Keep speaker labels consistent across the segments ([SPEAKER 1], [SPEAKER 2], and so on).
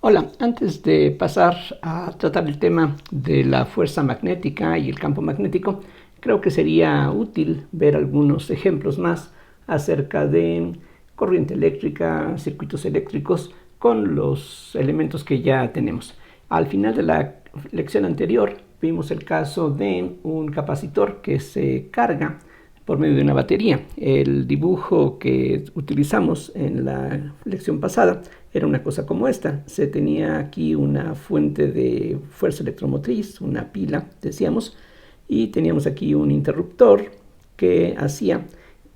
[SPEAKER 1] Hola, antes de pasar a tratar el tema de la fuerza magnética y el campo magnético, creo que sería útil ver algunos ejemplos más acerca de corriente eléctrica, circuitos eléctricos, con los elementos que ya tenemos. Al final de la lección anterior vimos el caso de un capacitor que se carga por medio de una batería. El dibujo que utilizamos en la lección pasada era una cosa como esta. Se tenía aquí una fuente de fuerza electromotriz, una pila, decíamos, y teníamos aquí un interruptor que hacía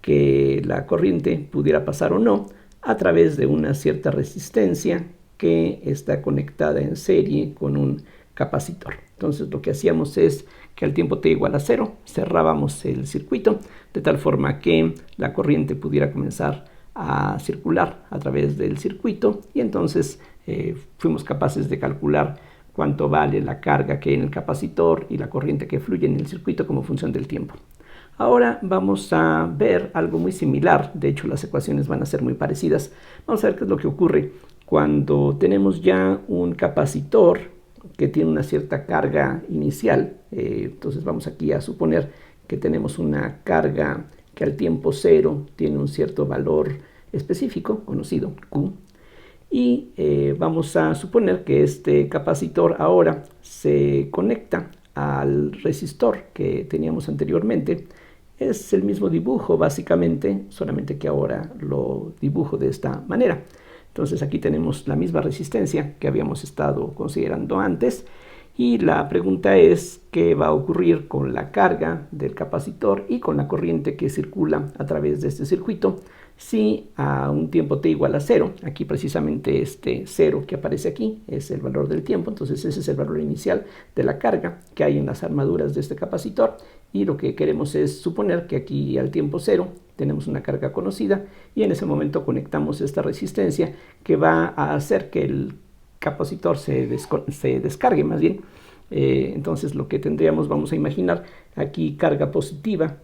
[SPEAKER 1] que la corriente pudiera pasar o no a través de una cierta resistencia que está conectada en serie con un capacitor. Entonces lo que hacíamos es que al tiempo t igual a 0 cerrábamos el circuito de tal forma que la corriente pudiera comenzar a circular a través del circuito y entonces fuimos capaces de calcular cuánto vale la carga que hay en el capacitor y la corriente que fluye en el circuito como función del tiempo. Ahora vamos a ver algo muy similar, de hecho las ecuaciones van a ser muy parecidas. Vamos a ver qué es lo que ocurre cuando tenemos ya un capacitor que tiene una cierta carga inicial. Entonces vamos aquí a suponer que tenemos una carga que al tiempo 0 tiene un cierto valor específico, conocido, Q. Y vamos a suponer que este capacitor ahora se conecta al resistor que teníamos anteriormente. Es el mismo dibujo básicamente, solamente que ahora lo dibujo de esta manera. Entonces aquí tenemos la misma resistencia que habíamos estado considerando antes y la pregunta es qué va a ocurrir con la carga del capacitor y con la corriente que circula a través de este circuito si a un tiempo t igual a 0, aquí precisamente este 0 que aparece aquí es el valor del tiempo, entonces ese es el valor inicial de la carga que hay en las armaduras de este capacitor y lo que queremos es suponer que aquí al tiempo 0 tenemos una carga conocida y en ese momento conectamos esta resistencia que va a hacer que el capacitor se descargue más bien. Entonces lo que tendríamos, vamos a imaginar aquí carga positiva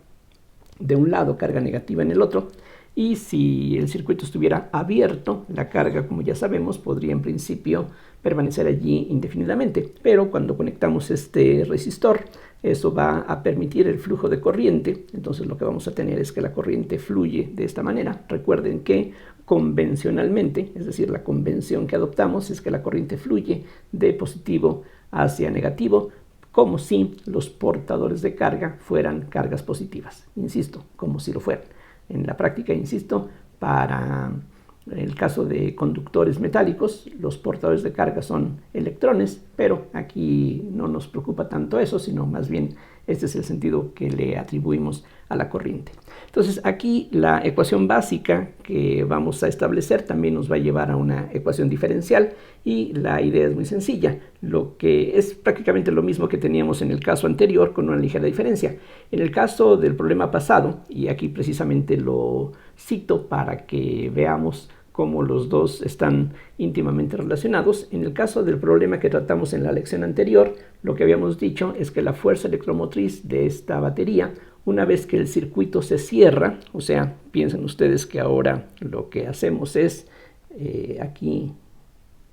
[SPEAKER 1] de un lado, carga negativa en el otro, y si el circuito estuviera abierto, la carga, como ya sabemos, podría en principio permanecer allí indefinidamente, pero cuando conectamos este resistor, eso va a permitir el flujo de corriente. Entonces lo que vamos a tener es que la corriente fluye de esta manera. Recuerden que convencionalmente, es decir, la convención que adoptamos es que la corriente fluye de positivo hacia negativo, como si los portadores de carga fueran cargas positivas. Insisto, como si lo fueran. En la práctica, insisto, para el caso de conductores metálicos, los portadores de carga son electrones, pero aquí no nos preocupa tanto eso, sino más bien este es el sentido que le atribuimos a la corriente. Entonces aquí la ecuación básica que vamos a establecer también nos va a llevar a una ecuación diferencial y la idea es muy sencilla, lo que es prácticamente lo mismo que teníamos en el caso anterior con una ligera diferencia. En el caso del problema pasado, y aquí precisamente lo cito para que veamos cómo los dos están íntimamente relacionados. En el caso del problema que tratamos en la lección anterior, lo que habíamos dicho es que la fuerza electromotriz de esta batería, una vez que el circuito se cierra, o sea, piensen ustedes que ahora lo que hacemos es aquí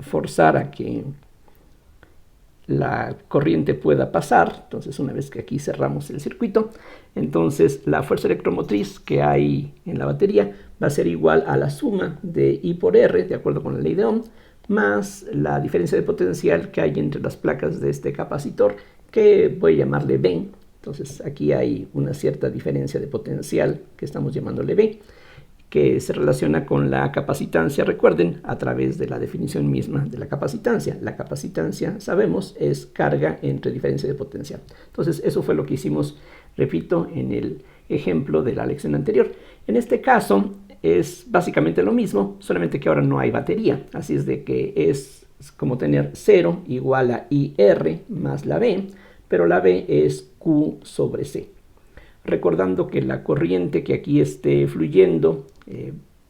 [SPEAKER 1] forzar a que la corriente pueda pasar. Entonces una vez que aquí cerramos el circuito, entonces la fuerza electromotriz que hay en la batería va a ser igual a la suma de I por R, de acuerdo con la ley de Ohm, más la diferencia de potencial que hay entre las placas de este capacitor, que voy a llamarle V. Entonces aquí hay una cierta diferencia de potencial que estamos llamándole V, que se relaciona con la capacitancia, recuerden, a través de la definición misma de la capacitancia. La capacitancia, sabemos, es carga entre diferencia de potencial. Entonces, eso fue lo que hicimos, repito, en el ejemplo de la lección anterior. En este caso, es básicamente lo mismo, solamente que ahora no hay batería. Así es de que es como tener 0 igual a IR más la V, pero la V es Q sobre C. Recordando que la corriente que aquí esté fluyendo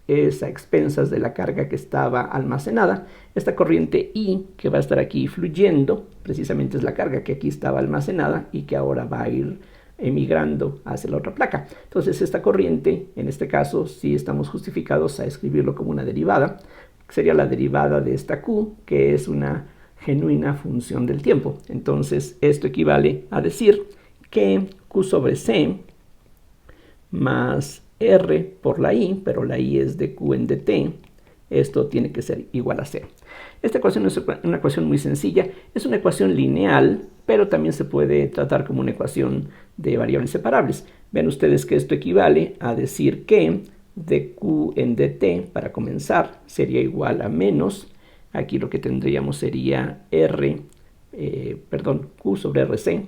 [SPEAKER 1] es a expensas de la carga que estaba almacenada. Esta corriente I que va a estar aquí fluyendo precisamente es la carga que aquí estaba almacenada y que ahora va a ir emigrando hacia la otra placa. Entonces esta corriente, en este caso, sí estamos justificados a escribirlo como una derivada, que sería la derivada de esta Q, que es una genuina función del tiempo. Entonces esto equivale a decir que Q sobre C más R por la I, pero la I es de Q en dt, esto tiene que ser igual a 0. Esta ecuación es una ecuación muy sencilla, es una ecuación lineal, pero también se puede tratar como una ecuación de variables separables. Ven ustedes que esto equivale a decir que dq en dt, para comenzar, sería igual a menos, aquí lo que tendríamos sería q sobre rc,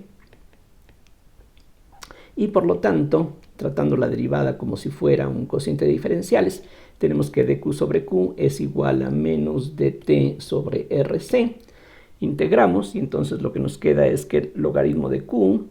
[SPEAKER 1] y por lo tanto, tratando la derivada como si fuera un cociente de diferenciales, tenemos que dq sobre q es igual a menos dt sobre rc. Integramos y entonces lo que nos queda es que el logaritmo de q,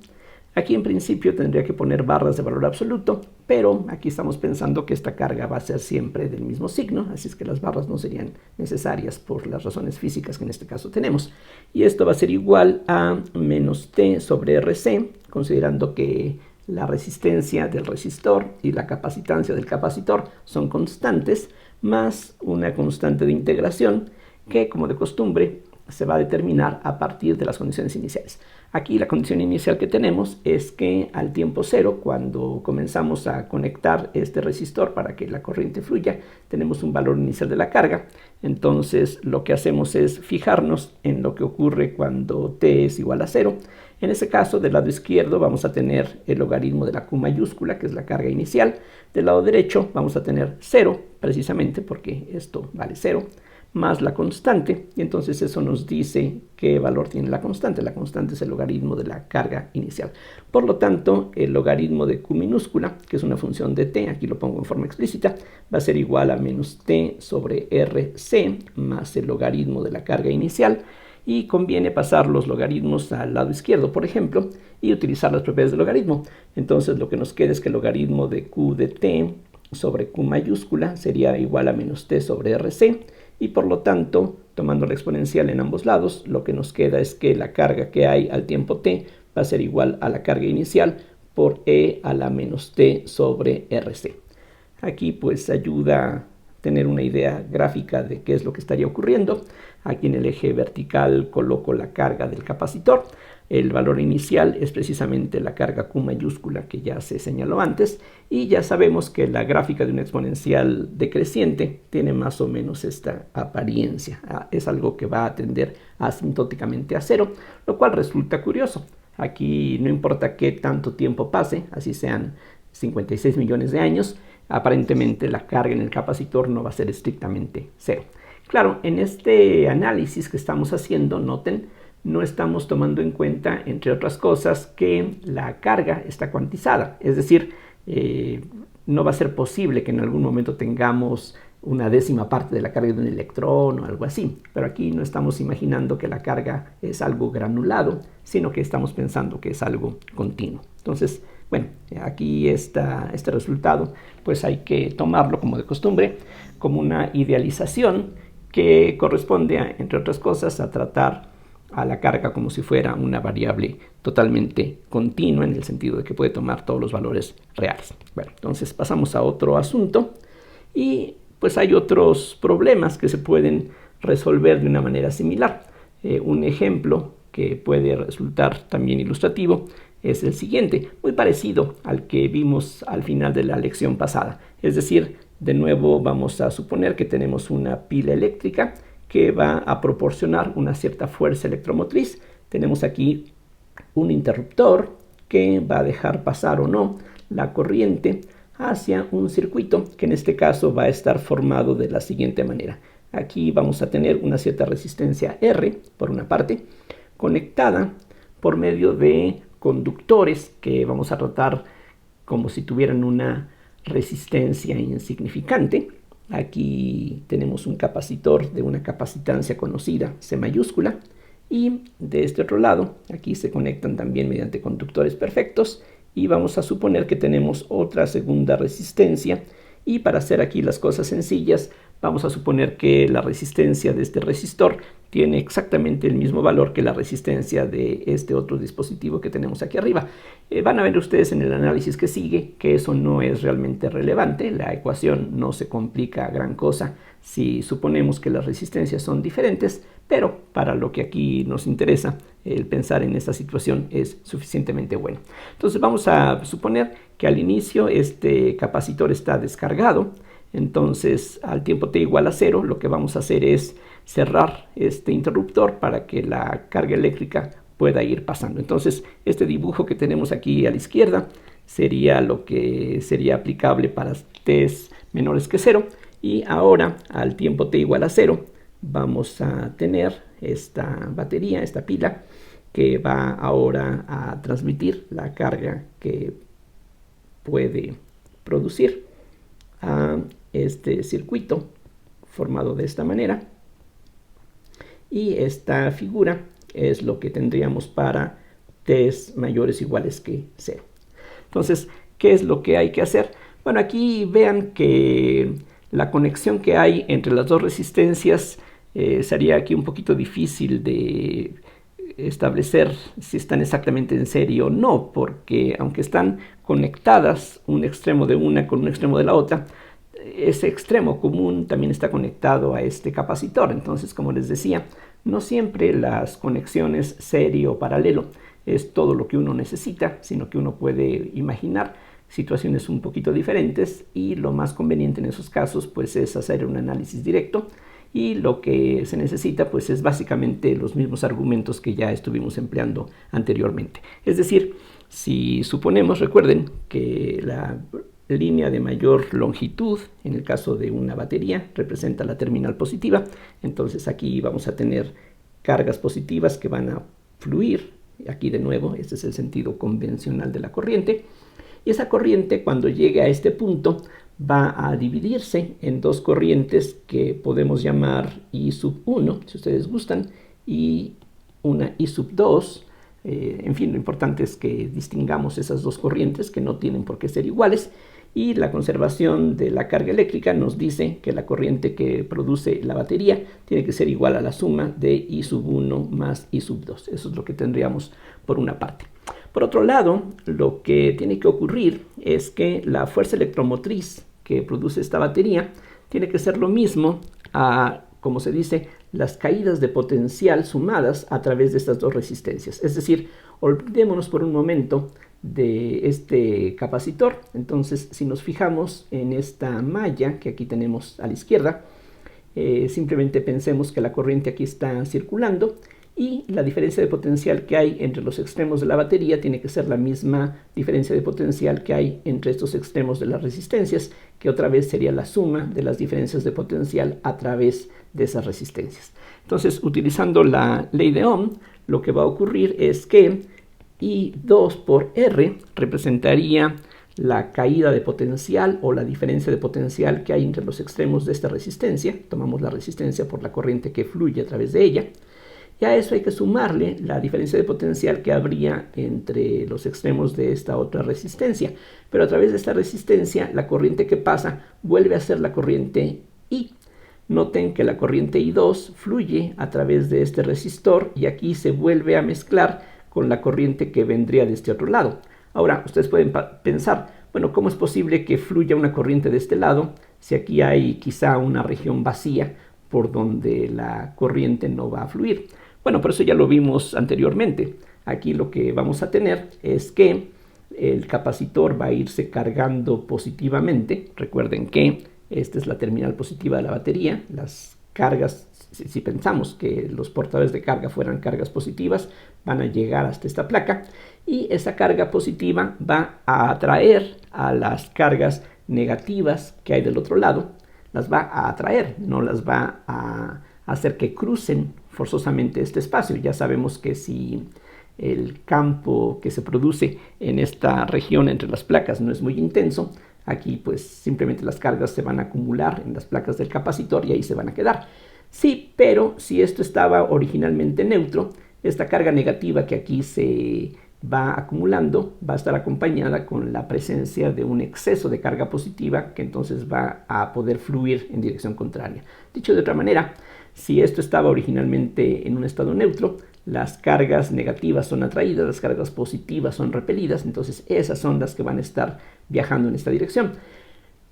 [SPEAKER 1] aquí en principio tendría que poner barras de valor absoluto, pero aquí estamos pensando que esta carga va a ser siempre del mismo signo, así es que las barras no serían necesarias por las razones físicas que en este caso tenemos. Y esto va a ser igual a menos t sobre rc, considerando que la resistencia del resistor y la capacitancia del capacitor son constantes, más una constante de integración que, como de costumbre, se va a determinar a partir de las condiciones iniciales. Aquí la condición inicial que tenemos es que al tiempo cero, cuando comenzamos a conectar este resistor para que la corriente fluya, tenemos un valor inicial de la carga. Entonces lo que hacemos es fijarnos en lo que ocurre cuando t es igual a 0. En ese caso, del lado izquierdo vamos a tener el logaritmo de la Q mayúscula, que es la carga inicial. Del lado derecho vamos a tener 0, precisamente porque esto vale 0, más la constante, y entonces eso nos dice qué valor tiene la constante. La constante es el logaritmo de la carga inicial. Por lo tanto, el logaritmo de Q minúscula, que es una función de t, aquí lo pongo en forma explícita, va a ser igual a menos t sobre rc más el logaritmo de la carga inicial. Y conviene pasar los logaritmos al lado izquierdo, por ejemplo, y utilizar las propiedades del logaritmo. Entonces lo que nos queda es que el logaritmo de q de t sobre q mayúscula sería igual a menos t sobre rc, y por lo tanto, tomando la exponencial en ambos lados, lo que nos queda es que la carga que hay al tiempo t va a ser igual a la carga inicial por e a la menos t sobre rc. Aquí pues ayuda tener una idea gráfica de qué es lo que estaría ocurriendo. Aquí en el eje vertical coloco la carga del capacitor. El valor inicial es precisamente la carga Q mayúscula que ya se señaló antes, y ya sabemos que la gráfica de una exponencial decreciente tiene más o menos esta apariencia. Es algo que va a tender asintóticamente a 0, lo cual resulta curioso. Aquí no importa qué tanto tiempo pase, así sean 56 millones de años, aparentemente la carga en el capacitor no va a ser estrictamente 0. Claro, en este análisis que estamos haciendo, noten, no estamos tomando en cuenta, entre otras cosas, que la carga está cuantizada. Es decir, no va a ser posible que en algún momento tengamos una décima parte de la carga de un electrón o algo así. Pero aquí no estamos imaginando que la carga es algo granulado, sino que estamos pensando que es algo continuo. Entonces, bueno, aquí está este resultado, pues hay que tomarlo como de costumbre, como una idealización que corresponde, entre otras cosas, a tratar a la carga como si fuera una variable totalmente continua, en el sentido de que puede tomar todos los valores reales. Bueno, entonces pasamos a otro asunto, y pues hay otros problemas que se pueden resolver de una manera similar. Un ejemplo que puede resultar también ilustrativo es el siguiente, muy parecido al que vimos al final de la lección pasada. Es decir, de nuevo vamos a suponer que tenemos una pila eléctrica que va a proporcionar una cierta fuerza electromotriz. Tenemos aquí un interruptor que va a dejar pasar o no la corriente hacia un circuito que en este caso va a estar formado de la siguiente manera. Aquí vamos a tener una cierta resistencia R, por una parte, conectada por medio de conductores que vamos a tratar como si tuvieran una resistencia insignificante. Aquí tenemos un capacitor de una capacitancia conocida, C mayúscula, y de este otro lado, aquí se conectan también mediante conductores perfectos, y vamos a suponer que tenemos otra segunda resistencia, y para hacer aquí las cosas sencillas, vamos a suponer que la resistencia de este resistor tiene exactamente el mismo valor que la resistencia de este otro dispositivo que tenemos aquí arriba. Van a ver ustedes en el análisis que sigue que eso no es realmente relevante, la ecuación no se complica gran cosa si suponemos que las resistencias son diferentes, pero para lo que aquí nos interesa, el pensar en esta situación es suficientemente bueno. Entonces vamos a suponer que al inicio este capacitor está descargado. Entonces al tiempo t igual a 0 lo que vamos a hacer es cerrar este interruptor para que la carga eléctrica pueda ir pasando. Entonces este dibujo que tenemos aquí a la izquierda sería lo que sería aplicable para t menores que 0, y ahora al tiempo t igual a 0 vamos a tener esta batería, esta pila, que va ahora a transmitir la carga que puede producir a este circuito formado de esta manera, y esta figura es lo que tendríamos para t mayores o iguales que 0. Entonces, ¿qué es lo que hay que hacer? Bueno, aquí vean que la conexión que hay entre las dos resistencias sería aquí un poquito difícil de establecer si están exactamente en serie o no, porque aunque están conectadas un extremo de una con un extremo de la otra, ese extremo común también está conectado a este capacitor. Entonces, como les decía, no siempre las conexiones serie o paralelo es todo lo que uno necesita, sino que uno puede imaginar situaciones un poquito diferentes, y lo más conveniente en esos casos pues es hacer un análisis directo, y lo que se necesita pues es básicamente los mismos argumentos que ya estuvimos empleando anteriormente. Es decir, si suponemos, recuerden que la línea de mayor longitud, en el caso de una batería, representa la terminal positiva, entonces aquí vamos a tener cargas positivas que van a fluir. Aquí de nuevo, este es el sentido convencional de la corriente, y esa corriente cuando llegue a este punto va a dividirse en dos corrientes que podemos llamar I sub 1, si ustedes gustan, y una I sub 2. En fin, lo importante es que distingamos esas dos corrientes que no tienen por qué ser iguales, y la conservación de la carga eléctrica nos dice que la corriente que produce la batería tiene que ser igual a la suma de I sub 1 más I sub 2. Eso es lo que tendríamos por una parte. Por otro lado, lo que tiene que ocurrir es que la fuerza electromotriz que produce esta batería tiene que ser lo mismo a, como se dice, las caídas de potencial sumadas a través de estas dos resistencias. Es decir, olvidémonos por un momento de este capacitor. Entonces, si nos fijamos en esta malla que aquí tenemos a la izquierda, simplemente pensemos que la corriente aquí está circulando, y la diferencia de potencial que hay entre los extremos de la batería tiene que ser la misma diferencia de potencial que hay entre estos extremos de las resistencias, que otra vez sería la suma de las diferencias de potencial a través de esas resistencias. Entonces, utilizando la ley de Ohm, lo que va a ocurrir es que I2 por R representaría la caída de potencial o la diferencia de potencial que hay entre los extremos de esta resistencia. Tomamos la resistencia por la corriente que fluye a través de ella. Y a eso hay que sumarle la diferencia de potencial que habría entre los extremos de esta otra resistencia. Pero a través de esta resistencia, la corriente que pasa vuelve a ser la corriente I. Noten que la corriente I2 fluye a través de este resistor, y aquí se vuelve a mezclar con la corriente que vendría de este otro lado. Ahora, ustedes pueden pensar, bueno, ¿cómo es posible que fluya una corriente de este lado si aquí hay quizá una región vacía por donde la corriente no va a fluir? Bueno, por eso ya lo vimos anteriormente. Aquí lo que vamos a tener es que el capacitor va a irse cargando positivamente. Recuerden que esta es la terminal positiva de la batería. Las cargas, si pensamos que los portadores de carga fueran cargas positivas, van a llegar hasta esta placa, y esa carga positiva va a atraer a las cargas negativas que hay del otro lado. Las va a atraer, no las va a hacer que crucen forzosamente este espacio. Ya sabemos que si el campo que se produce en esta región entre las placas no es muy intenso, aquí pues simplemente las cargas se van a acumular en las placas del capacitor y ahí se van a quedar. Sí, pero si esto estaba originalmente neutro, esta carga negativa que aquí se va acumulando, va a estar acompañada con la presencia de un exceso de carga positiva que entonces va a poder fluir en dirección contraria. Dicho de otra manera, si esto estaba originalmente en un estado neutro, las cargas negativas son atraídas, las cargas positivas son repelidas, entonces esas son las que van a estar viajando en esta dirección.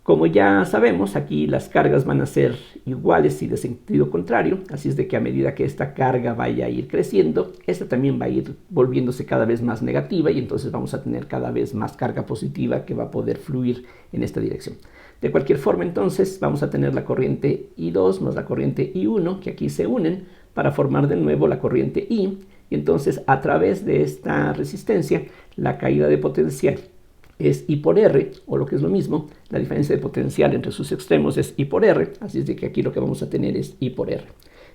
[SPEAKER 1] Como ya sabemos, aquí las cargas van a ser iguales y de sentido contrario, así es de que a medida que esta carga vaya a ir creciendo, esta también va a ir volviéndose cada vez más negativa y entonces vamos a tener cada vez más carga positiva que va a poder fluir en esta dirección. De cualquier forma, entonces, vamos a tener la corriente I2 más la corriente I1, que aquí se unen para formar de nuevo la corriente I, y entonces a través de esta resistencia, la caída de potencial es I por R, o lo que es lo mismo, la diferencia de potencial entre sus extremos es I por R, así es de que aquí lo que vamos a tener es I por R.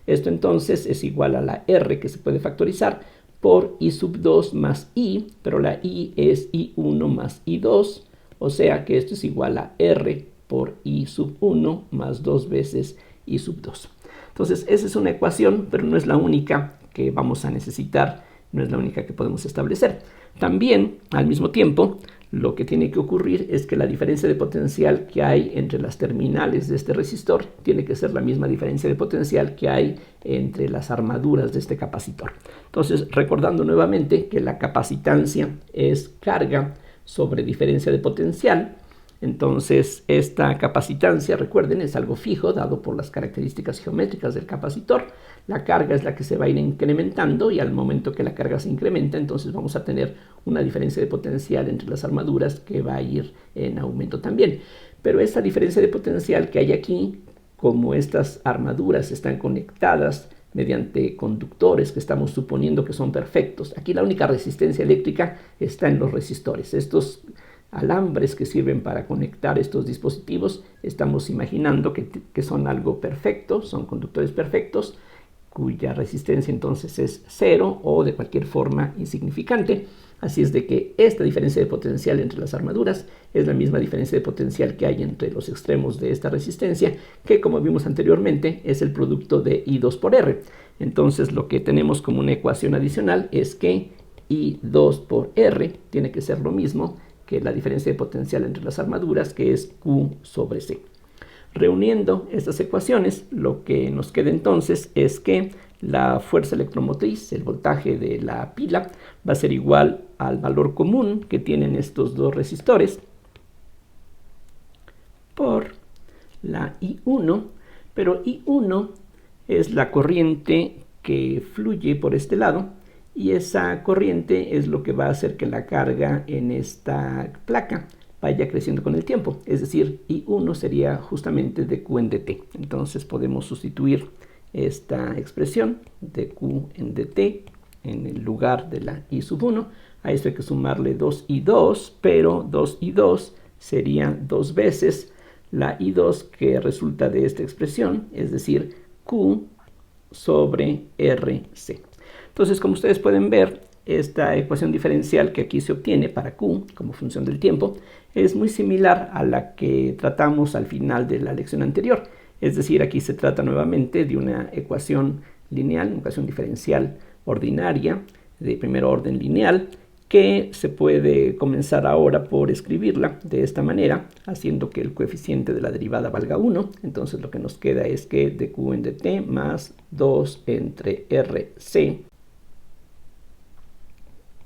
[SPEAKER 1] Esto entonces es igual a la R, que se puede factorizar, por I sub 2 más I, pero la I es I1 más I2, o sea que esto es igual a R por I sub 1 más 2 veces I sub 2. Entonces esa es una ecuación, pero no es la única que vamos a necesitar, no es la única que podemos establecer. También, al mismo tiempo, lo que tiene que ocurrir es que la diferencia de potencial que hay entre las terminales de este resistor tiene que ser la misma diferencia de potencial que hay entre las armaduras de este capacitor. Entonces, recordando nuevamente que la capacitancia es carga sobre diferencia de potencial, entonces esta capacitancia, recuerden, es algo fijo dado por las características geométricas del capacitor. La carga es la que se va a ir incrementando y al momento que la carga se incrementa, entonces vamos a tener una diferencia de potencial entre las armaduras que va a ir en aumento también. Pero esta diferencia de potencial que hay aquí, como estas armaduras están conectadas mediante conductores que estamos suponiendo que son perfectos, aquí la única resistencia eléctrica está en los resistores. Estos alambres que sirven para conectar estos dispositivos, estamos imaginando que son algo perfecto, son conductores perfectos, cuya resistencia entonces es cero o de cualquier forma insignificante. Así es de que esta diferencia de potencial entre las armaduras es la misma diferencia de potencial que hay entre los extremos de esta resistencia, que como vimos anteriormente es el producto de I2 por R. Entonces lo que tenemos como una ecuación adicional es que I2 por R tiene que ser lo mismo que la diferencia de potencial entre las armaduras, que es Q sobre C. Reuniendo estas ecuaciones, lo que nos queda entonces es que la fuerza electromotriz, el voltaje de la pila, va a ser igual al valor común que tienen estos dos resistores por la I1, pero I1 es la corriente que fluye por este lado, y esa corriente es lo que va a hacer que la carga en esta placa vaya creciendo con el tiempo. Es decir, I1 sería justamente de Q en dt. Entonces podemos sustituir esta expresión de Q en dt en el lugar de la I sub 1. A esto hay que sumarle 2I2, pero 2I2 sería 2 veces la I2 que resulta de esta expresión, es decir, Q sobre RC. Entonces, como ustedes pueden ver, esta ecuación diferencial que aquí se obtiene para Q como función del tiempo es muy similar a la que tratamos al final de la lección anterior. Es decir, aquí se trata nuevamente de una ecuación lineal, una ecuación diferencial ordinaria de primer orden lineal, que se puede comenzar ahora por escribirla de esta manera, haciendo que el coeficiente de la derivada valga 1. Entonces lo que nos queda es que dq en dt más 2 entre rc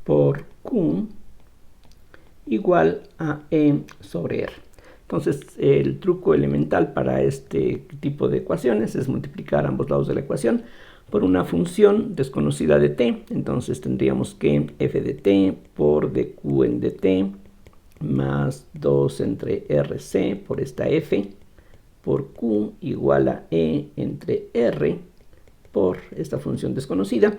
[SPEAKER 1] por Q igual a E sobre R. Entonces el truco elemental para este tipo de ecuaciones es multiplicar ambos lados de la ecuación por una función desconocida de t. Entonces tendríamos que f de t por dq en dt más 2 entre rc por esta f por q igual a e entre r por esta función desconocida.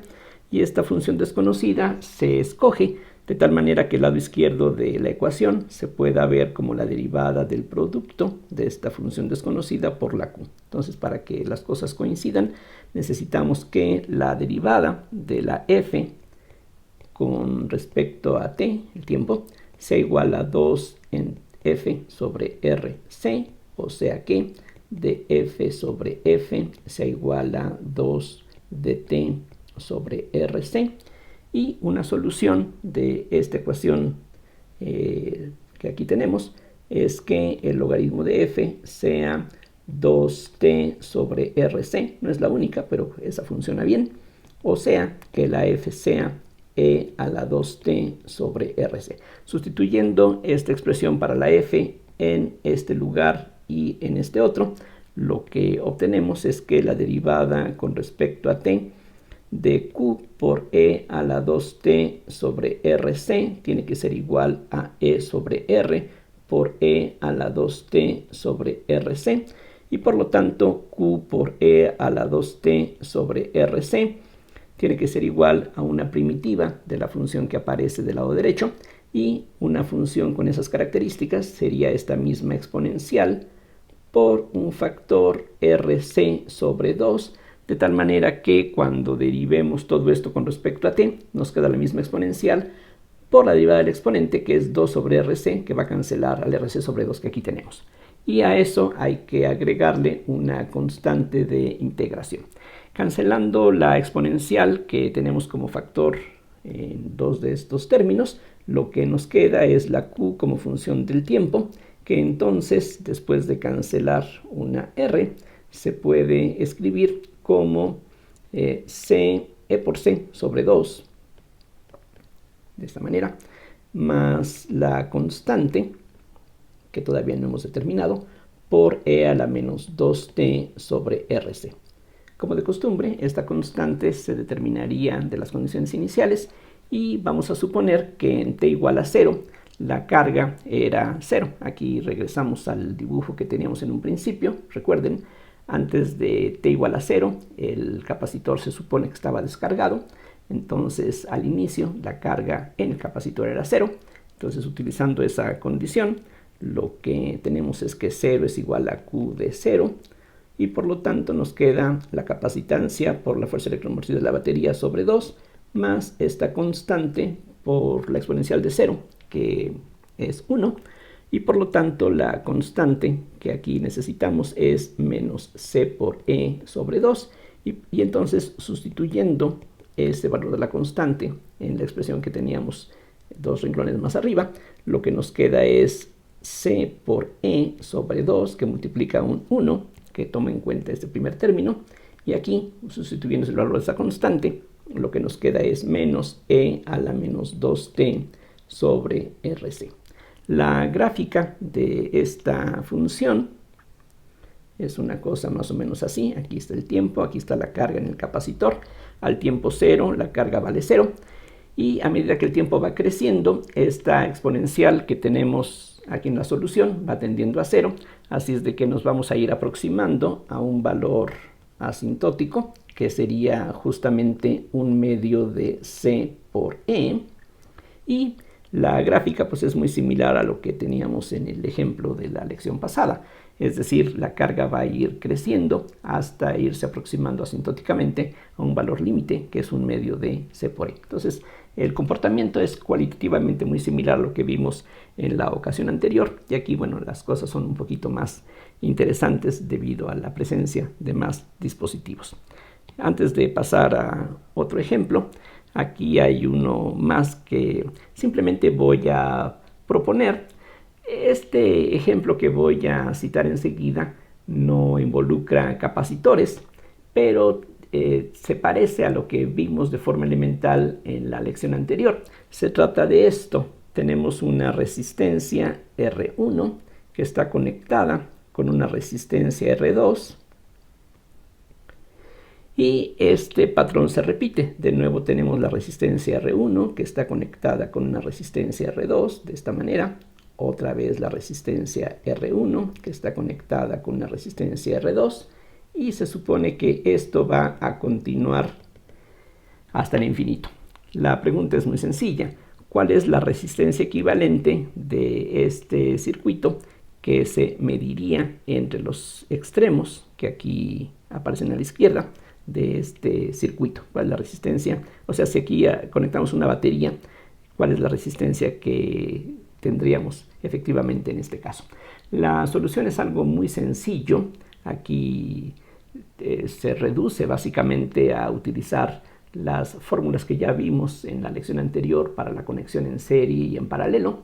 [SPEAKER 1] Y esta función desconocida se escoge de tal manera que el lado izquierdo de la ecuación se pueda ver como la derivada del producto de esta función desconocida por la q. Entonces, para que las cosas coincidan, necesitamos que la derivada de la f con respecto a t, el tiempo, sea igual a 2 en f sobre rc, o sea que df sobre f sea igual a 2 dt sobre rc, Y una solución de esta ecuación que aquí tenemos es que el logaritmo de f sea 2t sobre rc, no es la única, pero esa funciona bien, o sea, que la f sea e a la 2t sobre rc. Sustituyendo esta expresión para la f en este lugar y en este otro, lo que obtenemos es que la derivada con respecto a t de q por e a la 2t sobre rc tiene que ser igual a e sobre r por e a la 2t sobre rc, y por lo tanto q por e a la 2t sobre rc tiene que ser igual a una primitiva de la función que aparece del lado derecho, y una función con esas características sería esta misma exponencial por un factor rc sobre 2, de tal manera que cuando derivemos todo esto con respecto a t, nos queda la misma exponencial por la derivada del exponente, que es 2 sobre rc, que va a cancelar al rc sobre 2 que aquí tenemos. Y a eso hay que agregarle una constante de integración. Cancelando la exponencial que tenemos como factor en dos de estos términos, lo que nos queda es la q como función del tiempo, que entonces, después de cancelar una r, se puede escribir como c e por c sobre 2, de esta manera, más la constante, que todavía no hemos determinado, por e a la menos 2t sobre rc. Como de costumbre, esta constante se determinaría de las condiciones iniciales, y vamos a suponer que en t igual a 0, la carga era 0. Aquí regresamos al dibujo que teníamos en un principio. Recuerden, antes de t igual a 0, el capacitor se supone que estaba descargado. Entonces, al inicio, la carga en el capacitor era 0. Entonces, utilizando esa condición, lo que tenemos es que 0 es igual a q de 0. Y por lo tanto nos queda la capacitancia por la fuerza electromotriz de la batería sobre 2, más esta constante por la exponencial de 0, que es 1. Y por lo tanto la constante que aquí necesitamos es menos c por e sobre 2. Y entonces, sustituyendo este valor de la constante en la expresión que teníamos dos renglones más arriba, lo que nos queda es c por e sobre 2, que multiplica un 1, que toma en cuenta este primer término, y aquí, sustituyendo el valor de esa constante, lo que nos queda es menos e a la menos 2t sobre rc. La gráfica de esta función es una cosa más o menos así. Aquí está el tiempo, aquí está la carga en el capacitor. Al tiempo 0, la carga vale 0. Y a medida que el tiempo va creciendo, esta exponencial que tenemos aquí en la solución va tendiendo a 0. Así es de que nos vamos a ir aproximando a un valor asintótico, que sería justamente un medio de c por e. Y la gráfica pues es muy similar a lo que teníamos en el ejemplo de la lección pasada. Es decir, la carga va a ir creciendo hasta irse aproximando asintóticamente a un valor límite, que es un medio de c por e. Entonces, el comportamiento es cualitativamente muy similar a lo que vimos en la ocasión anterior. Y aquí, bueno, las cosas son un poquito más interesantes debido a la presencia de más dispositivos. Antes de pasar a otro ejemplo, aquí hay uno más que simplemente voy a proponer. Este ejemplo que voy a citar enseguida no involucra capacitores, pero se parece a lo que vimos de forma elemental en la lección anterior. Se trata de esto. Tenemos una resistencia R1 que está conectada con una resistencia R2. Y este patrón se repite. De nuevo tenemos la resistencia R1 que está conectada con una resistencia R2 de esta manera. Otra vez la resistencia R1 que está conectada con una resistencia R2. Y se supone que esto va a continuar hasta el infinito. La pregunta es muy sencilla. ¿Cuál es la resistencia equivalente de este circuito que se mediría entre los extremos que aquí aparecen a la izquierda de este circuito? ¿Cuál es la resistencia? O sea, si aquí conectamos una batería, ¿cuál es la resistencia que tendríamos efectivamente en este caso? La solución es algo muy sencillo. Aquí se reduce básicamente a utilizar las fórmulas que ya vimos en la lección anterior para la conexión en serie y en paralelo.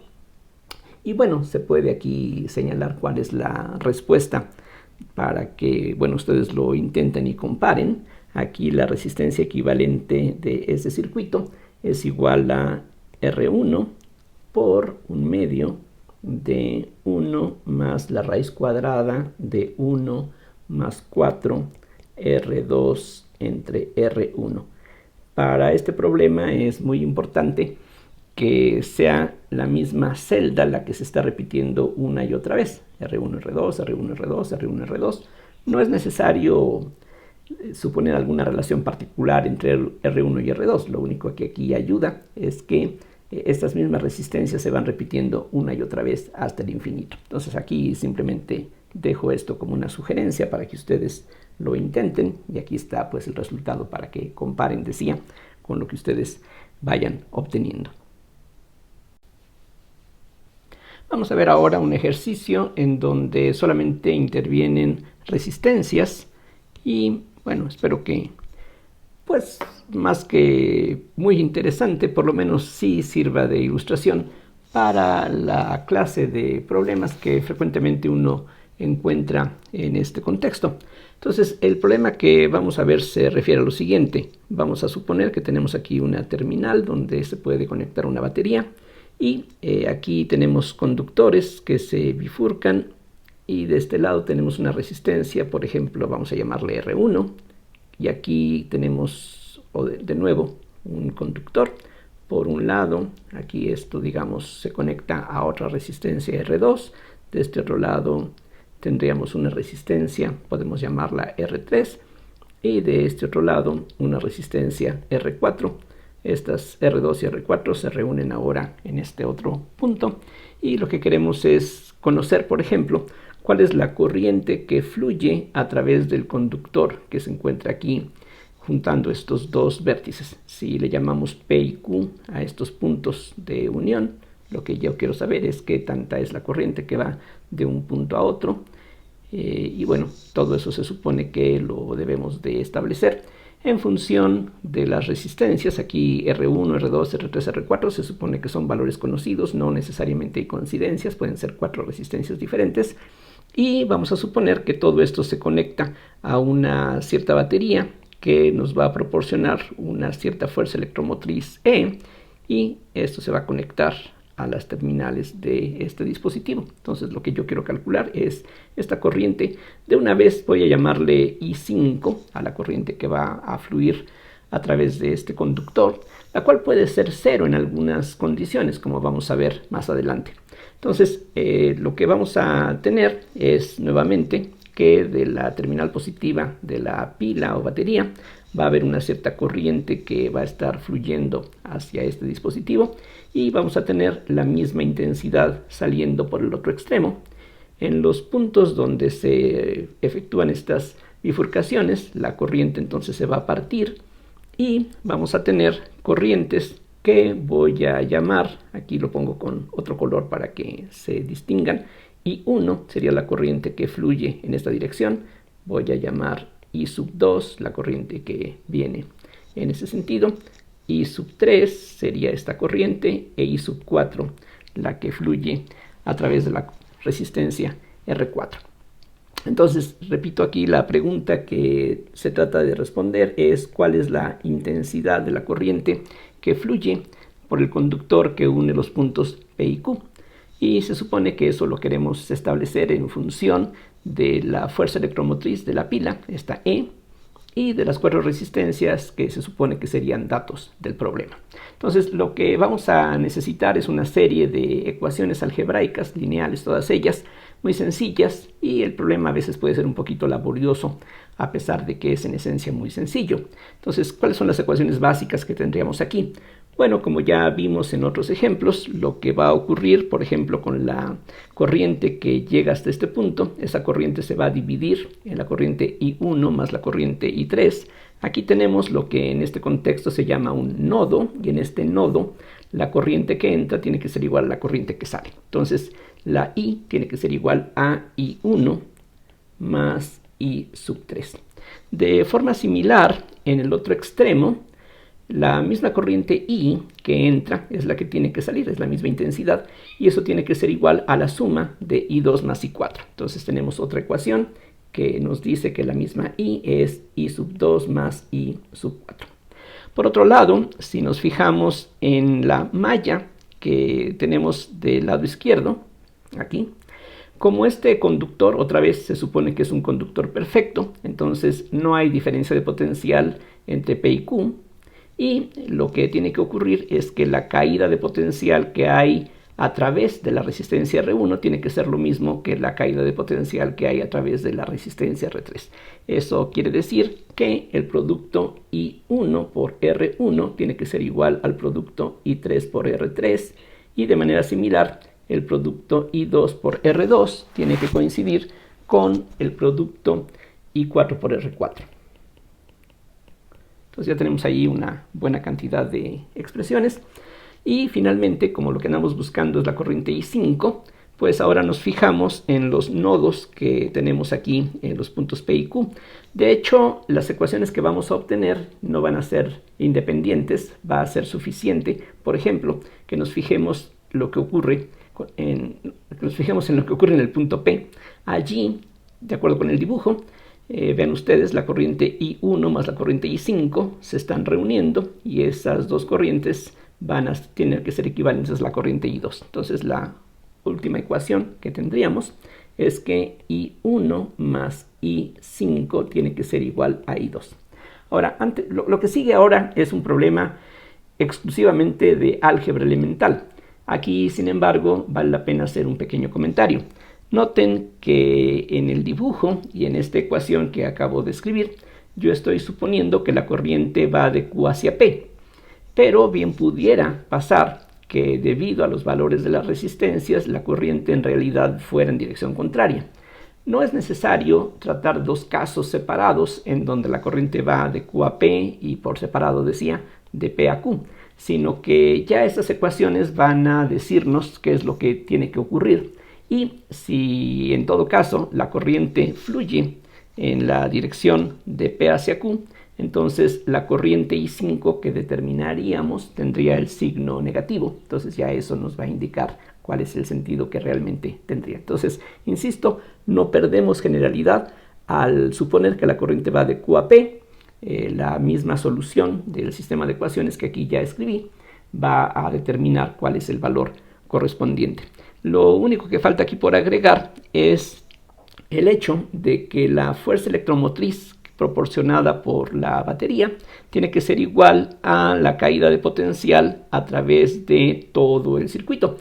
[SPEAKER 1] Y bueno, se puede aquí señalar cuál es la respuesta para que, bueno, ustedes lo intenten y comparen. Aquí la resistencia equivalente de este circuito es igual a R1 por 1/2 de 1 más la raíz cuadrada de 1 más 4 R2 entre R1. Para este problema es muy importante que sea la misma celda la que se está repitiendo una y otra vez. R1, R2, R1, R2, R1, R2. No es necesario suponer alguna relación particular entre R1 y R2. Lo único que aquí ayuda es que estas mismas resistencias se van repitiendo una y otra vez hasta el infinito. Entonces aquí simplemente dejo esto como una sugerencia para que ustedes lo intenten, y aquí está pues el resultado para que comparen, decía, con lo que ustedes vayan obteniendo. Vamos a ver ahora un ejercicio en donde solamente intervienen resistencias y bueno, espero que pues más que muy interesante, por lo menos sí sirva de ilustración para la clase de problemas que frecuentemente uno encuentra en este contexto. Entonces, el problema que vamos a ver se refiere a lo siguiente. Vamos a suponer que tenemos aquí una terminal donde se puede conectar una batería y aquí tenemos conductores que se bifurcan y de este lado tenemos una resistencia, por ejemplo, vamos a llamarle R1, y aquí tenemos de nuevo un conductor. Por un lado, aquí esto, digamos, se conecta a otra resistencia R2. De este otro lado tendríamos una resistencia, podemos llamarla R3. Y de este otro lado, una resistencia R4. Estas R2 y R4 se reúnen ahora en este otro punto. Y lo que queremos es conocer, por ejemplo, cuál es la corriente que fluye a través del conductor que se encuentra aquí juntando estos dos vértices. Si le llamamos P y Q a estos puntos de unión, lo que yo quiero saber es qué tanta es la corriente que va de un punto a otro. Y bueno, todo eso se supone que lo debemos de establecer en función de las resistencias. Aquí R1, R2, R3, R4 se supone que son valores conocidos, no necesariamente hay coincidencias, pueden ser 4 resistencias diferentes. Y vamos a suponer que todo esto se conecta a una cierta batería que nos va a proporcionar una cierta fuerza electromotriz E, y esto se va a conectar a las terminales de este dispositivo. Entonces lo que yo quiero calcular es esta corriente. De una vez voy a llamarle I5 a la corriente que va a fluir a través de este conductor, la cual puede ser cero en algunas condiciones, como vamos a ver más adelante. Entonces lo que vamos a tener es nuevamente que de la terminal positiva de la pila o batería va a haber una cierta corriente que va a estar fluyendo hacia este dispositivo, y vamos a tener la misma intensidad saliendo por el otro extremo. En los puntos donde se efectúan estas bifurcaciones, la corriente entonces se va a partir y vamos a tener corrientes que voy a llamar, aquí lo pongo con otro color para que se distingan, I1 sería la corriente que fluye en esta dirección. Voy a llamar I2 la corriente que viene en ese sentido. I3 sería esta corriente e I4 la que fluye a través de la resistencia R4. Entonces, repito aquí, la pregunta que se trata de responder es cuál es la intensidad de la corriente que fluye por el conductor que une los puntos P y Q. Y se supone que eso lo queremos establecer en función de la fuerza electromotriz de la pila, esta E, y de las 4 resistencias que se supone que serían datos del problema. Entonces lo que vamos a necesitar es una serie de ecuaciones algebraicas, lineales todas ellas, muy sencillas, y el problema a veces puede ser un poquito laborioso a pesar de que es en esencia muy sencillo. Entonces, ¿cuáles son las ecuaciones básicas que tendríamos aquí? Bueno, como ya vimos en otros ejemplos, lo que va a ocurrir, por ejemplo, con la corriente que llega hasta este punto, esa corriente se va a dividir en la corriente I1 más la corriente I3. Aquí tenemos lo que en este contexto se llama un nodo, y en este nodo la corriente que entra tiene que ser igual a la corriente que sale. Entonces, la I tiene que ser igual a I1 más I3. De forma similar, en el otro extremo, la misma corriente I que entra es la que tiene que salir, es la misma intensidad, y eso tiene que ser igual a la suma de I2 más I4. Entonces tenemos otra ecuación que nos dice que la misma I es I sub 2 más I sub 4. Por otro lado, si nos fijamos en la malla que tenemos del lado izquierdo, aquí, como este conductor otra vez se supone que es un conductor perfecto, entonces no hay diferencia de potencial entre P y Q, y lo que tiene que ocurrir es que la caída de potencial que hay a través de la resistencia R1 tiene que ser lo mismo que la caída de potencial que hay a través de la resistencia R3. Eso quiere decir que el producto I1 por R1 tiene que ser igual al producto I3 por R3, y de manera similar el producto I2 por R2 tiene que coincidir con el producto I4 por R4. Entonces ya tenemos ahí una buena cantidad de expresiones. Y finalmente, como lo que andamos buscando es la corriente I5, pues ahora nos fijamos en los nodos que tenemos aquí en los puntos P y Q. De hecho, las ecuaciones que vamos a obtener no van a ser independientes, va a ser suficiente, por ejemplo, que nos fijemos en lo que ocurre en el punto P. Allí, de acuerdo con el dibujo, vean ustedes, la corriente I1 más la corriente I5 se están reuniendo, y esas dos corrientes van a tener que ser equivalentes a la corriente I2. Entonces la última ecuación que tendríamos es que I1 más I5 tiene que ser igual a I2. Ahora, lo que sigue ahora es un problema exclusivamente de álgebra elemental. Aquí, sin embargo, vale la pena hacer un pequeño comentario. Noten que en el dibujo y en esta ecuación que acabo de escribir, yo estoy suponiendo que la corriente va de Q hacia P. Pero bien pudiera pasar que debido a los valores de las resistencias, la corriente en realidad fuera en dirección contraria. No es necesario tratar dos casos separados en donde la corriente va de Q a P y por separado, decía, de P a Q, sino que ya estas ecuaciones van a decirnos qué es lo que tiene que ocurrir. Y si en todo caso la corriente fluye en la dirección de P hacia Q, entonces la corriente I5 que determinaríamos tendría el signo negativo. Entonces ya eso nos va a indicar cuál es el sentido que realmente tendría. Entonces, insisto, no perdemos generalidad al suponer que la corriente va de Q a P. La misma solución del sistema de ecuaciones que aquí ya escribí va a determinar cuál es el valor correspondiente. Lo único que falta aquí por agregar es el hecho de que la fuerza electromotriz proporcionada por la batería tiene que ser igual a la caída de potencial a través de todo el circuito.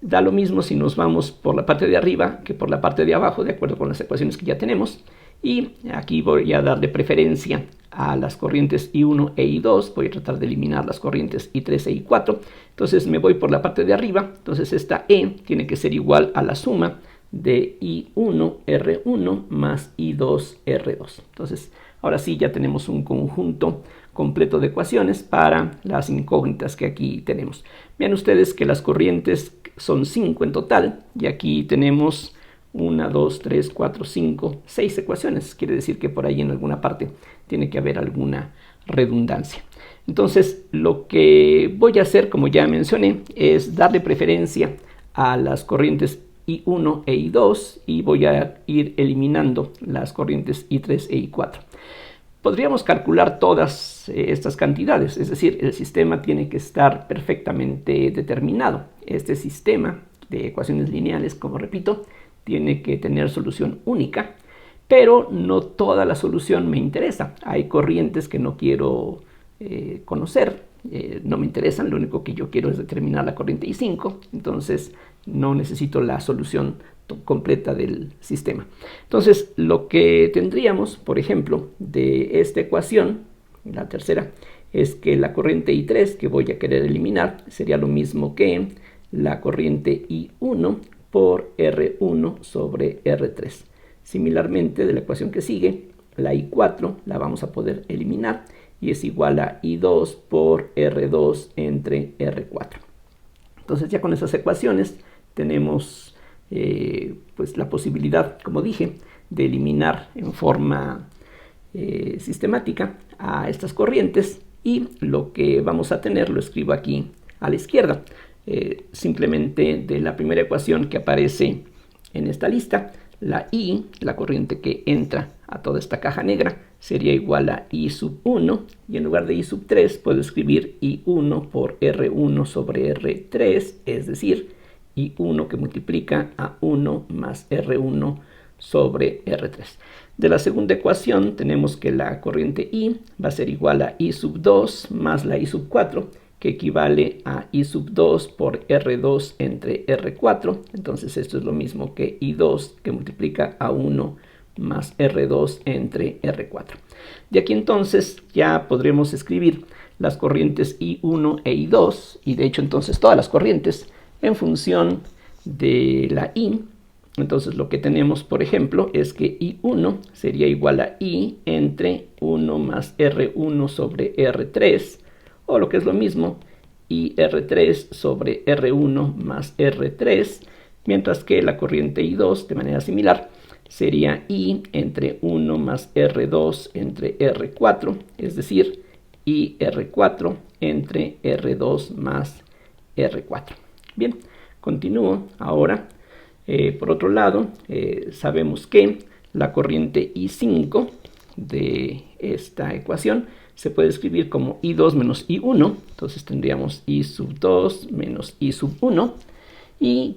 [SPEAKER 1] Da lo mismo si nos vamos por la parte de arriba que por la parte de abajo, de acuerdo con las ecuaciones que ya tenemos. Y aquí voy a darle preferencia a las corrientes I1 e I2. Voy a tratar de eliminar las corrientes I3 e I4. Entonces me voy por la parte de arriba. Entonces esta E tiene que ser igual a la suma de I1 R1 más I2 R2. Entonces ahora sí ya tenemos un conjunto completo de ecuaciones para las incógnitas que aquí tenemos. Vean ustedes que las corrientes son 5 en total, y aquí tenemos 1, 2, 3, 4, 5, 6 ecuaciones. Quiere decir que por ahí en alguna parte tiene que haber alguna redundancia. Entonces lo que voy a hacer, como ya mencioné, es darle preferencia a las corrientes I1 e I2, y voy a ir eliminando las corrientes I3 e I4. Podríamos calcular todas estas cantidades, es decir, el sistema tiene que estar perfectamente determinado. Este sistema de ecuaciones lineales, como repito, tiene que tener solución única, pero no toda la solución me interesa. Hay corrientes que no quiero conocer, no me interesan, lo único que yo quiero es determinar la corriente I5, entonces no necesito la solución completa del sistema. Entonces lo que tendríamos, por ejemplo, de esta ecuación, la tercera, es que la corriente I3 que voy a querer eliminar sería lo mismo que la corriente I1 por R1 sobre R3. Similarmente, de la ecuación que sigue, la I4 la vamos a poder eliminar y es igual a I2 por R2 entre R4. Entonces ya con esas ecuaciones tenemos pues la posibilidad, como dije, de eliminar en forma sistemática a estas corrientes, y lo que vamos a tener lo escribo aquí a la izquierda. Simplemente de la primera ecuación que aparece en esta lista, la I, la corriente que entra a toda esta caja negra, sería igual a I sub 1, y en lugar de I sub 3 puedo escribir I1 por R1 sobre R3, es decir, I1 que multiplica a 1 más R1 sobre R3. De la segunda ecuación tenemos que la corriente I va a ser igual a I sub 2 más la I sub 4, que equivale a I sub 2 por R2 entre R4. Entonces esto es lo mismo que I2 que multiplica a 1 más R2 entre R4. De aquí entonces ya podremos escribir las corrientes I1 e I2, y de hecho entonces todas las corrientes en función de la I. Entonces lo que tenemos, por ejemplo, es que I1 sería igual a I entre 1 más R1 sobre R3, o lo que es lo mismo, IR3 sobre R1 más R3, mientras que la corriente I2, de manera similar, sería I entre 1 más R2 entre R4, es decir, IR4 entre R2 más R4. Bien, continúo ahora. Por otro lado, sabemos que la corriente I5 de esta ecuación se puede escribir como I2 menos I1, entonces tendríamos I sub 2 menos I sub 1, y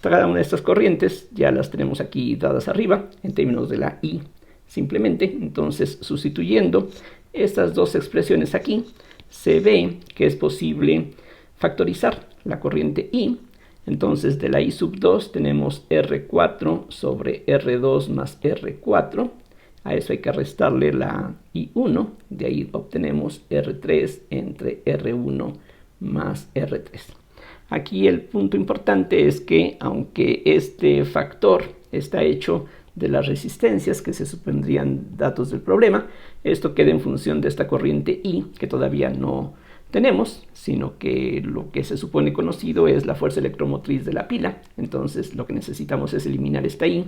[SPEAKER 1] cada una de estas corrientes ya las tenemos aquí dadas arriba en términos de la I simplemente. Entonces, sustituyendo estas dos expresiones aquí, se ve que es posible factorizar la corriente I. Entonces, de la I sub 2 tenemos R4 sobre R2 más R4. A eso hay que restarle la I1. De ahí obtenemos R3 entre R1 más R3. Aquí el punto importante es que, aunque este factor está hecho de las resistencias que se supondrían datos del problema, esto queda en función de esta corriente I, que todavía no tenemos, sino que lo que se supone conocido es la fuerza electromotriz de la pila. Entonces lo que necesitamos es eliminar esta I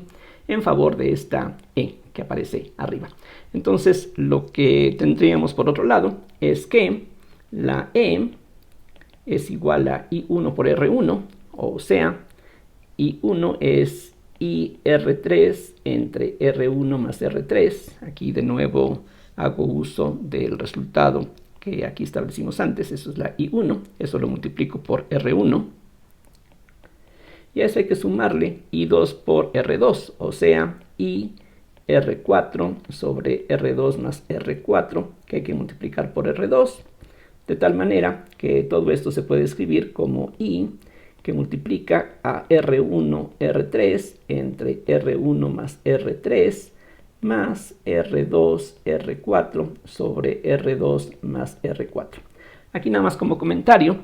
[SPEAKER 1] en favor de esta E que aparece arriba. Entonces lo que tendríamos por otro lado es que la E es igual a I1 por R1, o sea, I1 es IR3 entre R1 más R3. Aquí de nuevo hago uso del resultado que aquí establecimos antes. Eso es la I1, eso lo multiplico por R1, y a eso hay que sumarle I2 por R2, o sea, IR4 sobre R2 más R4, que hay que multiplicar por R2, de tal manera que todo esto se puede escribir como I que multiplica a R1 R3 entre R1 más R3 más R2 R4 sobre R2 más R4. Aquí nada más como comentario,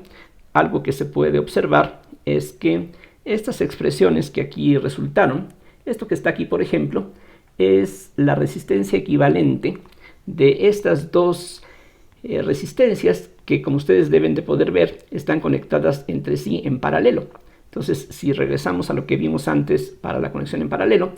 [SPEAKER 1] algo que se puede observar es que estas expresiones que aquí resultaron, esto que está aquí por ejemplo, es la resistencia equivalente de estas dos resistencias que, como ustedes deben de poder ver, están conectadas entre sí en paralelo. Entonces, si regresamos a lo que vimos antes para la conexión en paralelo,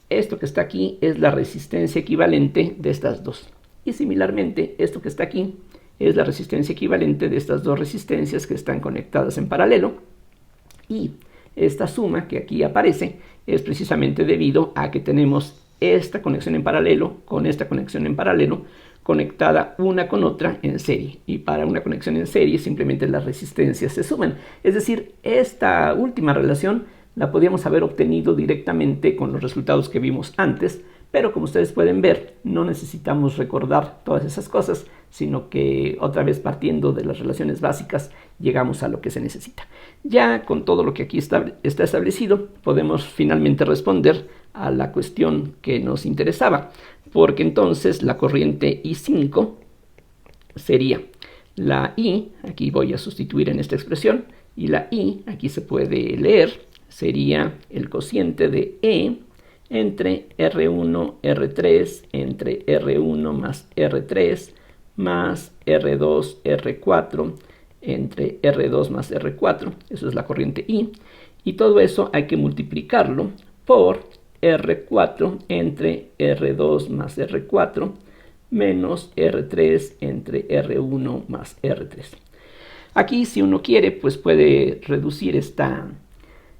[SPEAKER 1] esto que está aquí es la resistencia equivalente de estas dos. Y similarmente, esto que está aquí es la resistencia equivalente de estas dos resistencias que están conectadas en paralelo. Y esta suma que aquí aparece es precisamente debido a que tenemos esta conexión en paralelo con esta conexión en paralelo conectada una con otra en serie. Y para una conexión en serie simplemente las resistencias se suman. Es decir, esta última relación la podíamos haber obtenido directamente con los resultados que vimos antes, pero como ustedes pueden ver, no necesitamos recordar todas esas cosas, sino que otra vez partiendo de las relaciones básicas llegamos a lo que se necesita. Ya con todo lo que aquí está establecido, podemos finalmente responder a la cuestión que nos interesaba, porque entonces la corriente I5 sería la I, aquí voy a sustituir en esta expresión, y la I, aquí se puede leer, sería el cociente de E entre R1, R3, entre R1 más R3, más R2, R4, entre R2 más R4, eso es la corriente I, y todo eso hay que multiplicarlo por R4 entre R2 más R4, menos R3 entre R1 más R3. Aquí, si uno quiere, pues puede reducir esta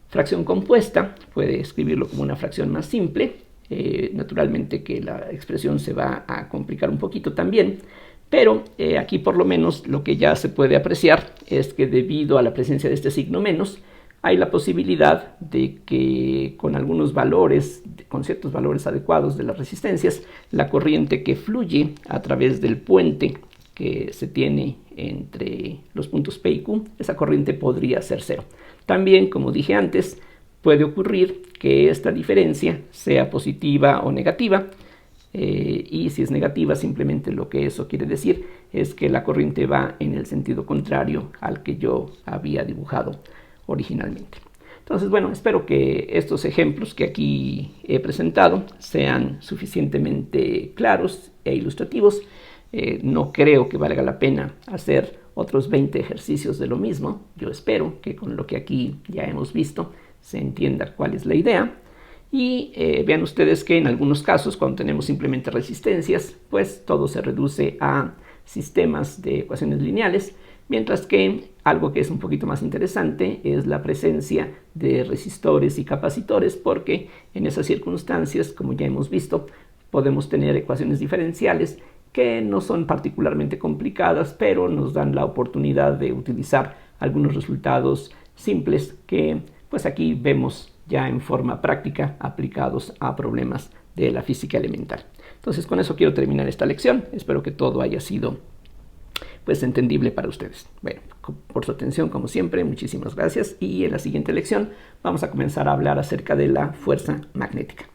[SPEAKER 1] fracción compuesta, puede escribirlo como una fracción más simple. Naturalmente que la expresión se va a complicar un poquito también, pero aquí por lo menos lo que ya se puede apreciar es que debido a la presencia de este signo menos, hay la posibilidad de que con algunos valores, con ciertos valores adecuados de las resistencias, la corriente que fluye a través del puente que se tiene entre los puntos P y Q, esa corriente podría ser cero. También, como dije antes, puede ocurrir que esta diferencia sea positiva o negativa, y si es negativa, simplemente lo que eso quiere decir es que la corriente va en el sentido contrario al que yo había dibujado originalmente. Entonces, bueno, espero que estos ejemplos que aquí he presentado sean suficientemente claros e ilustrativos. No creo que valga la pena hacer otros 20 ejercicios de lo mismo. Yo espero que con lo que aquí ya hemos visto se entienda cuál es la idea. Y vean ustedes que en algunos casos, cuando tenemos simplemente resistencias, pues todo se reduce a sistemas de ecuaciones lineales, mientras que algo que es un poquito más interesante es la presencia de resistores y capacitores, porque en esas circunstancias, como ya hemos visto, podemos tener ecuaciones diferenciales que no son particularmente complicadas, pero nos dan la oportunidad de utilizar algunos resultados simples que pues aquí vemos ya en forma práctica aplicados a problemas de la física elemental. Entonces, con eso quiero terminar esta lección. Espero que todo haya sido pues entendible para ustedes. Bueno, por su atención, como siempre, muchísimas gracias, y en la siguiente lección vamos a comenzar a hablar acerca de la fuerza magnética.